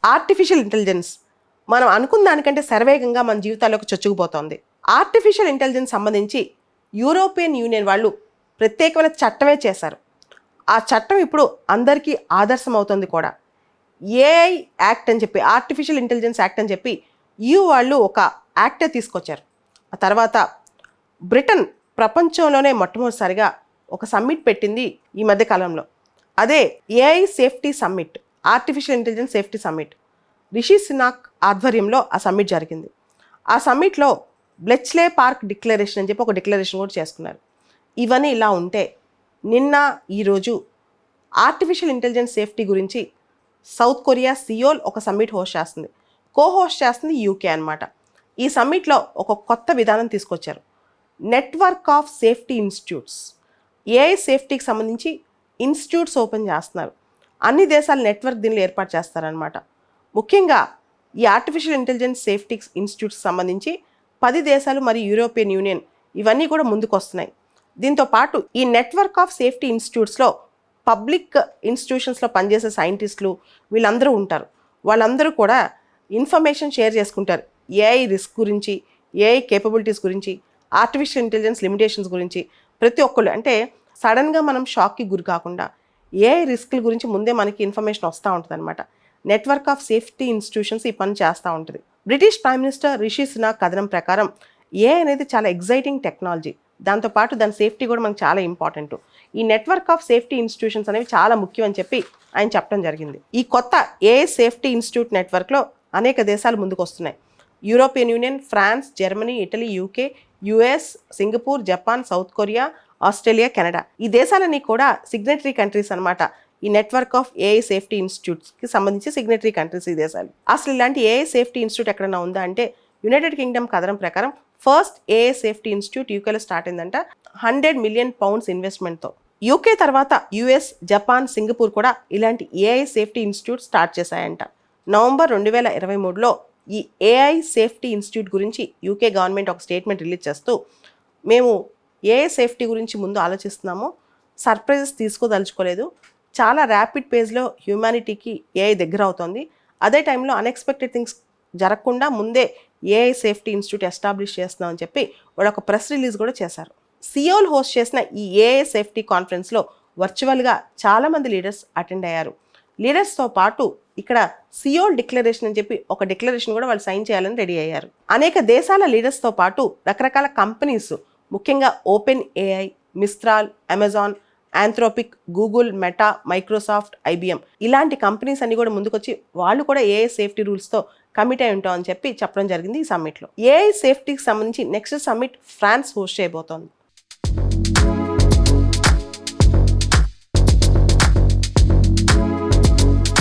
Artificial intelligence మనం అనుకున్న దానికంటే శరవేగంగా మన జీవితాల్లోకి చొచ్చుకుపోతోంది. ఆర్టిఫిషియల్ ఇంటెలిజెన్స్ సంబంధించి యూరోపియన్ యూనియన్ వాళ్ళు ప్రత్యేకమైన చట్టమే చేశారు. ఆ చట్టం ఇప్పుడు అందరికీ ఆదర్శం అవుతుంది కూడా. ఏఐ యాక్ట్ అని చెప్పి, ఆర్టిఫిషియల్ ఇంటెలిజెన్స్ యాక్ట్ అని చెప్పి వాళ్ళు ఒక యాక్టే తీసుకొచ్చారు. ఆ తర్వాత బ్రిటన్ ప్రపంచంలోనే మొట్టమొదటిసారిగా ఒక సమ్మిట్ పెట్టింది ఈ మధ్య కాలంలో. అదే AI safety summit, artificial intelligence safety summit. Rishi Sunak ఆధ్వర్యంలో ఆ సమ్మిట్ జరిగింది. ఆ సమ్మిట్లో బ్లెచ్లే పార్క్ డిక్లరేషన్ అని చెప్పి ఒక డిక్లరేషన్ కూడా చేసుకున్నారు. ఇవన్నీ ఇలా ఉంటే నిన్న ఈరోజు ఆర్టిఫిషియల్ ఇంటెలిజెన్స్ సేఫ్టీ గురించి సౌత్ కొరియా సియోల్ ఒక సమ్మిట్ హోస్ట్ చేస్తుంది. హోస్ట్ చేస్తుంది యూకే అనమాట. ఈ సమ్మిట్లో ఒక కొత్త విధానం తీసుకొచ్చారు. Network of safety institutes, AI సేఫ్టీకి సంబంధించి ఇన్స్టిట్యూట్స్ ఓపెన్ చేస్తున్నారు. అన్ని దేశాల నెట్వర్క్ దీనిలో ఏర్పాటు చేస్తారనమాట. ముఖ్యంగా ఈ ఆర్టిఫిషియల్ ఇంటెలిజెన్స్ సేఫ్టీ ఇన్స్టిట్యూట్స్కి సంబంధించి 10 దేశాలు మరియు యూరోపియన్ యూనియన్ ఇవన్నీ కూడా ముందుకు వస్తున్నాయి. దీంతో పాటు ఈ నెట్వర్క్ ఆఫ్ సేఫ్టీ ఇన్స్టిట్యూట్స్లో పబ్లిక్ ఇన్స్టిట్యూషన్స్లో పనిచేసే సైంటిస్టులు వీళ్ళందరూ ఉంటారు. వాళ్ళందరూ కూడా ఇన్ఫర్మేషన్ షేర్ చేసుకుంటారు. ఏఐ రిస్క్ గురించి, ఏఐ కేపబిలిటీస్ గురించి, ఆర్టిఫిషియల్ ఇంటెలిజెన్స్ లిమిటేషన్స్ గురించి ప్రతి ఒక్కళ్ళు, అంటే సడన్గా మనం షాక్కి గురి కాకుండా ఏఐ రిస్క్ల గురించి ముందే మనకి ఇన్ఫర్మేషన్ వస్తూ ఉంటుంది అనమాట. నెట్వర్క్ ఆఫ్ సేఫ్టీ ఇన్స్టిట్యూషన్స్ ఈ పని చేస్తూ ఉంటుంది. British prime minister Rishi Sunak కథనం ప్రకారం ఏఐ అనేది చాలా ఎగ్జైటింగ్ టెక్నాలజీ. దాంతోపాటు దాని సేఫ్టీ కూడా మనకు చాలా ఇంపార్టెంట్. ఈ నెట్వర్క్ ఆఫ్ సేఫ్టీ ఇన్స్టిట్యూషన్స్ అనేవి చాలా ముఖ్యం అని చెప్పి ఆయన చెప్పడం జరిగింది. ఈ కొత్త ఏఐ సేఫ్టీ ఇన్స్టిట్యూట్ నెట్వర్క్లో అనేక దేశాలు ముందుకు వస్తున్నాయి. European Union, France, Germany, Italy, UK, US, Singapore, Japan, South Korea, Australia, Canada. ఈ దేశాలన్నీ కూడా సిగ్నటరీ కంట్రీస్ అనమాట. ఈ నెట్వర్క్ ఆఫ్ ఏఐ సేఫ్టీ ఇన్స్టిట్యూట్స్కి సంబంధించి సిగ్నటరీ కంట్రీస్ ఈ దేశాలు. అసలు ఇలాంటి ఏఐ సేఫ్టీ ఇన్స్టిట్యూట్ ఎక్కడైనా ఉందా అంటే యునైటెడ్ కింగ్డమ్ కథనం ప్రకారం ఫస్ట్ ఏఐ సేఫ్టీ ఇన్స్టిట్యూట్ యూకేలో స్టార్ట్ అయిందంట 100 మిలియన్ పౌండ్స్ ఇన్వెస్ట్మెంట్తో. యూకే తర్వాత యుఎస్, జపాన్, సింగపూర్ కూడా ఇలాంటి ఏఐ సేఫ్టీ ఇన్స్టిట్యూట్ స్టార్ట్ చేశాయంట. నవంబర్ 2023లో ఈ ఏఐ సేఫ్టీ ఇన్స్టిట్యూట్ గురించి యూకే గవర్నమెంట్ ఒక స్టేట్మెంట్ రిలీజ్ చేస్తూ, మేము ఏఐ సేఫ్టీ గురించి ముందు ఆలోచిస్తున్నాము, సర్ప్రైజెస్ తీసుకోదలుచుకోలేదు, చాలా ర్యాపిడ్ పేజ్లో హ్యూమానిటీకి ఏఐ దగ్గర అవుతుంది, అదే టైంలో అన్ఎక్స్పెక్టెడ్ థింగ్స్ జరగకుండా ముందే ఏఐ సేఫ్టీ ఇన్స్టిట్యూట్ ఎస్టాబ్లిష్ చేస్తున్నామని చెప్పి వాళ్ళు ఒక ప్రెస్ రిలీజ్ కూడా చేశారు. సియోల్ హోస్ట్ చేసిన ఈ ఏఐ సేఫ్టీ కాన్ఫరెన్స్లో వర్చువల్గా చాలామంది లీడర్స్ అటెండ్ అయ్యారు. లీడర్స్తో పాటు ఇక్కడ సియోల్ డిక్లరేషన్ అని చెప్పి ఒక డిక్లరేషన్ కూడా వాళ్ళు సైన్ చేయాలని రెడీ అయ్యారు. అనేక దేశాల లీడర్స్తో పాటు రకరకాల కంపెనీస్, ముఖ్యంగా Open AI, Mistral, Amazon, Anthropic, Google, Meta, Microsoft, IBM ఇలాంటి కంపెనీస్ అన్ని కూడా ముందుకొచ్చి వాళ్ళు కూడా ఏఐ సేఫ్టీ రూల్స్తో కమిట్ అయి ఉంటామని చెప్పి చెప్పడం జరిగింది ఈ సమ్మిట్లో. ఏఐ సేఫ్టీకి సంబంధించి నెక్స్ట్ సమ్మిట్ ఫ్రాన్స్ హోస్ట్ చేయబోతోంది.